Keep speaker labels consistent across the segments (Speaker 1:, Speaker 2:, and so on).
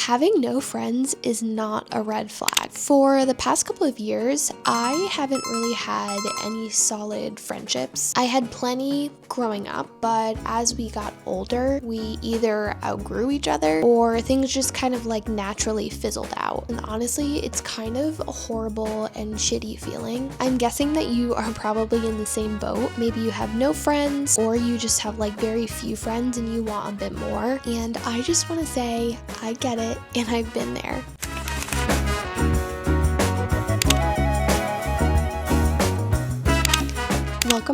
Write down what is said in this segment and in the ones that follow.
Speaker 1: having no friends is not a red flag. For the past couple of years, I haven't really had any solid friendships. I had plenty growing up, but as we got older, we either outgrew each other or things just kind of like naturally fizzled out. And honestly, it's kind of a horrible and shitty feeling. I'm guessing that you are probably in the same boat. Maybe you have no friends, or you just have like very few friends and you want a bit more. And I just want to say, I get it, and I've been there.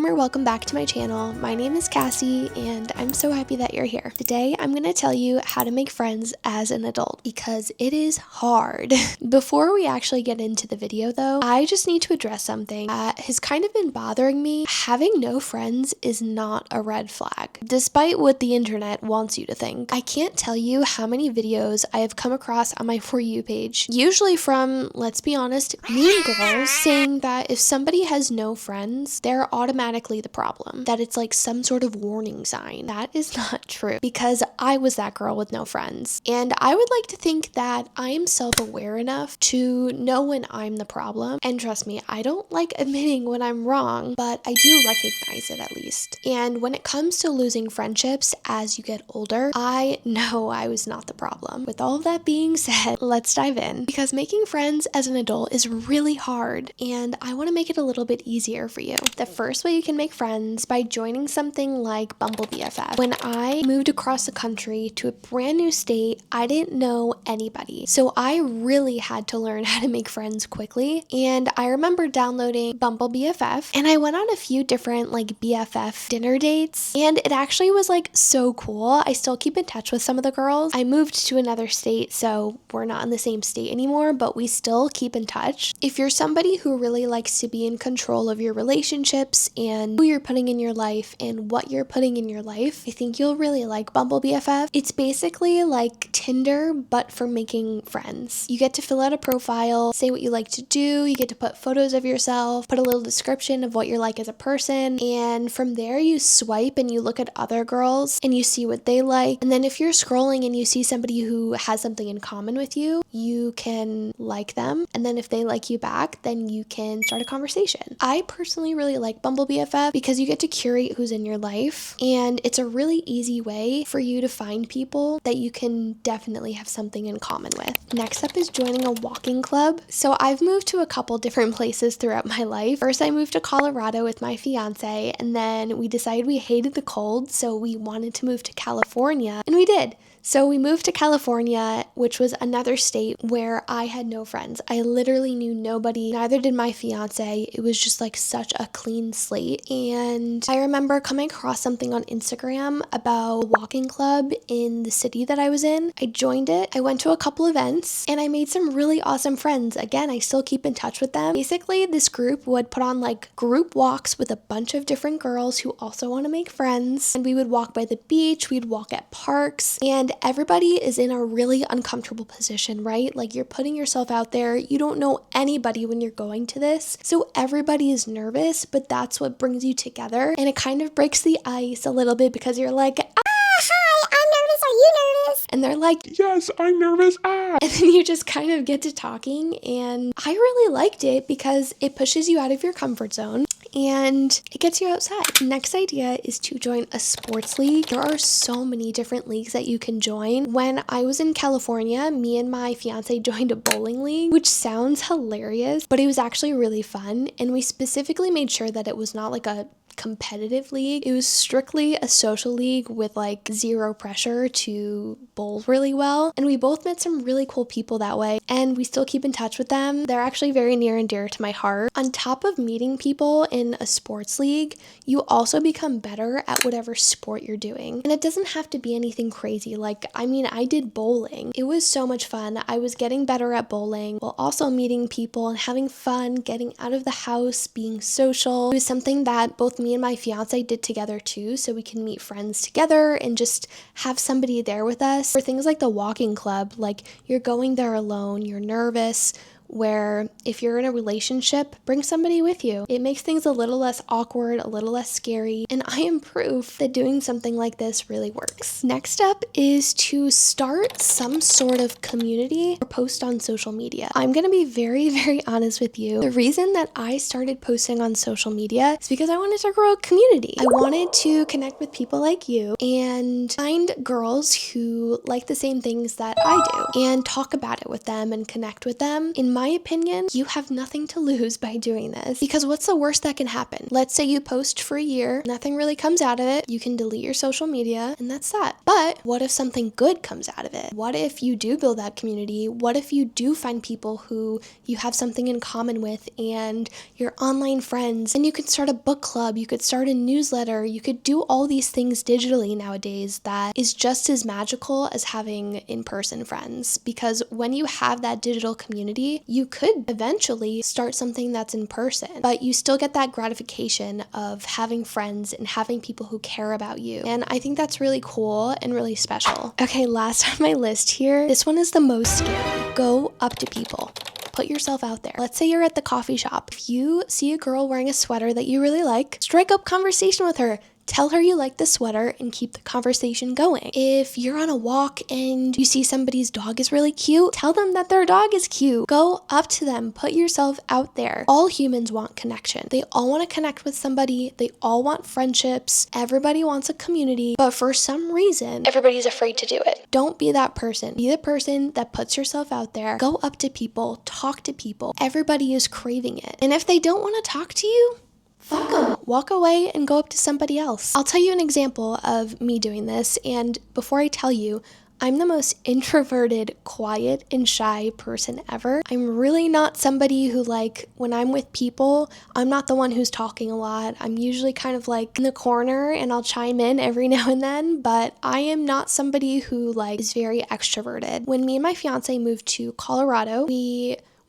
Speaker 1: Welcome back to my channel. My name is Cassie and I'm so happy that you're here. Today I'm going to tell you how to make friends as an adult because it is hard. Before we actually get into the video though, I just need to address something that has kind of been bothering me. Having no friends is not a red flag, despite what the internet wants you to think. I can't tell you how many videos I have come across on my For You page, usually from, let's be honest, mean girls, saying that if somebody has no friends, they're automatically the problem, that it's like some sort of warning sign. That is not true, because I was that girl with no friends, and I would like to think that I am self-aware enough to know when I'm the problem. And trust me, I don't like admitting when I'm wrong, but I do recognize it at least. And when it comes to losing friendships as you get older, I know I was not the problem. With all of that being said, let's dive in, because making friends as an adult is really hard, and I want to make it a little bit easier for you. The first way you can make friends by joining something like Bumble BFF. When I moved across the country to a brand new state, I didn't know anybody. So I really had to learn how to make friends quickly. And I remember downloading Bumble BFF, and I went on a few different like BFF dinner dates, and it actually was like so cool. I still keep in touch with some of the girls. I moved to another state, so we're not in the same state anymore, but we still keep in touch. If you're somebody who really likes to be in control of your relationships and who you're putting in your life and what you're putting in your life, I think you'll really like Bumble BFF. It's basically like Tinder, but for making friends. You get to fill out a profile, say what you like to do, you get to put photos of yourself, put a little description of what you're like as a person, and from there you swipe and you look at other girls and you see what they like. And then if you're scrolling and you see somebody who has something in common with you, you can like them, and then if they like you back, then you can start a conversation. I personally really like Bumble BFF because you get to curate who's in your life, and it's a really easy way for you to find people that you can definitely have something in common with. Next up is joining a walking club. So I've moved to a couple different places throughout my life. First, I moved to Colorado with my fiance, and then we decided we hated the cold, so we wanted to move to California, and we did. So we moved to California, which was another state where I had no friends. I literally knew nobody, neither did my fiance. It was just like such a clean slate. And I remember coming across something on Instagram about a walking club in the city that I was in. I joined it, I went to a couple events, and I made some really awesome friends. Again, I still keep in touch with them. Basically, this group would put on like group walks with a bunch of different girls who also want to make friends. And we would walk by the beach, we'd walk at parks, and everybody is in a really uncomfortable position, right? Like you're putting yourself out there. You don't know anybody when you're going to this. So everybody is nervous, but that's what brings you together. And it kind of breaks the ice a little bit because you're like, hi, I'm nervous. Are you nervous? And they're like,
Speaker 2: yes, I'm nervous.
Speaker 1: And then you just kind of get to talking. And I really liked it because it pushes you out of your comfort zone and it gets you outside. Next idea is to join a sports league. There are so many different leagues that you can join. When I was in California, me and my fiance joined a bowling league, which sounds hilarious, but it was actually really fun. And we specifically made sure that it was not like a competitive league. It was strictly a social league with like zero pressure to bowl really well. And we both met some really cool people that way, and we still keep in touch with them. They're actually very near and dear to my heart. On top of meeting people in a sports league, you also become better at whatever sport you're doing. And it doesn't have to be anything crazy. Like, I mean, I did bowling. It was so much fun. I was getting better at bowling while also meeting people and having fun, getting out of the house, being social. It was something that both me and my fiance did together too, so we can meet friends together and just have somebody there with us. For things like the walking club, like you're going there alone, you're nervous. where if you're in a relationship, bring somebody with you. It makes things a little less awkward, a little less scary, and I am proof that doing something like this really works. Next up is to start some sort of community or post on social media. I'm gonna be very, very honest with you. The reason that I started posting on social media is because I wanted to grow a community. I wanted to connect with people like you and find girls who like the same things that I do and talk about it with them and connect with them. In my opinion, you have nothing to lose by doing this, because what's the worst that can happen? Let's say you post for a year, nothing really comes out of it. You can delete your social media and that's that. But what if something good comes out of it? What if you do build that community? What if you do find people who you have something in common with and you're online friends, and you could start a book club, you could start a newsletter, you could do all these things digitally nowadays that is just as magical as having in-person friends. Because when you have that digital community, you could eventually start something that's in person, but you still get that gratification of having friends and having people who care about you. And I think that's really cool and really special. Okay, last on my list here, this one is the most scary. Go up to people. Put yourself out there. Let's say you're at the coffee shop. If you see a girl wearing a sweater that you really like, strike up conversation with her. Tell her you like the sweater and keep the conversation going. If you're on a walk and you see somebody's dog is really cute, tell them that their dog is cute. Go up to them. Put yourself out there. All humans want connection. They all want to connect with somebody. They all want friendships. Everybody wants a community, but for some reason, everybody's afraid to do it. Don't be that person. Be the person that puts yourself out there. Go up to people. Talk to people. Everybody is craving it. And if they don't want to talk to you, fuck them. Walk away and go up to somebody else. I'll tell you an example of me doing this, and before I tell you, I'm the most introverted, quiet, and shy person ever. I'm really not somebody who, like, when I'm with people, I'm not the one who's talking a lot. I'm usually kind of like in the corner and I'll chime in every now and then, but I am not somebody who, like, is very extroverted. When me and my fiance moved to Colorado,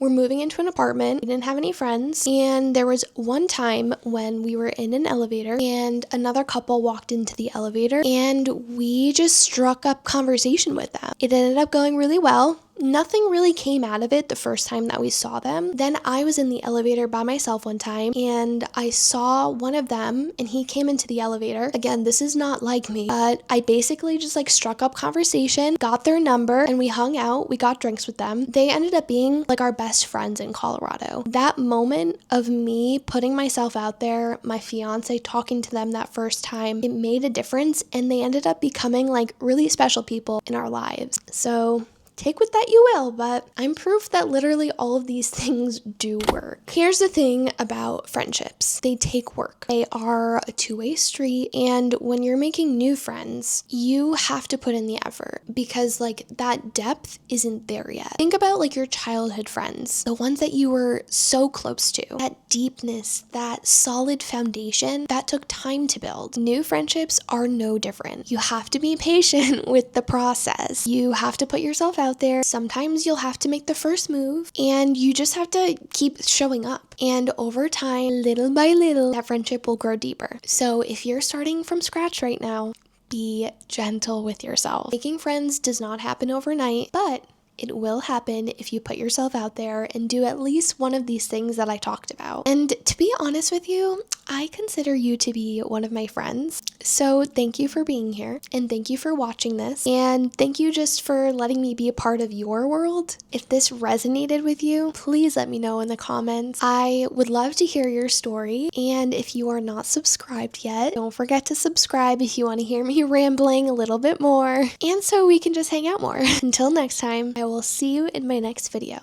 Speaker 1: we're moving into an apartment. We didn't have any friends. And there was one time when we were in an elevator and another couple walked into the elevator and we just struck up conversation with them. It ended up going really well. Nothing really came out of it the first time that we saw them. Then I was in the elevator by myself one time and I saw one of them and he came into the elevator. Again, this is not like me, but I basically just like struck up conversation, got their number, and we hung out. We got drinks with them. They ended up being like our best friends in Colorado. That moment of me putting myself out there, my fiance talking to them that first time, it made a difference and they ended up becoming like really special people in our lives. So take with that you will, but I'm proof that literally all of these things do work. Here's the thing about friendships. They take work. They are a two-way street, and when you're making new friends, you have to put in the effort because like that depth isn't there yet. Think about like your childhood friends, the ones that you were so close to. That deepness, that solid foundation, that took time to build. New friendships are no different. You have to be patient with the process. You have to put yourself out there. Sometimes you'll have to make the first move and you just have to keep showing up. And over time, little by little, that friendship will grow deeper. So if you're starting from scratch right now, be gentle with yourself. Making friends does not happen overnight, but it will happen if you put yourself out there and do at least one of these things that I talked about. And to be honest with you, I consider you to be one of my friends. So thank you for being here and thank you for watching this. And thank you just for letting me be a part of your world. If this resonated with you, please let me know in the comments. I would love to hear your story. And if you are not subscribed yet, don't forget to subscribe if you want to hear me rambling a little bit more. And so we can just hang out more. Until next time, I will see you in my next video.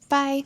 Speaker 1: Bye.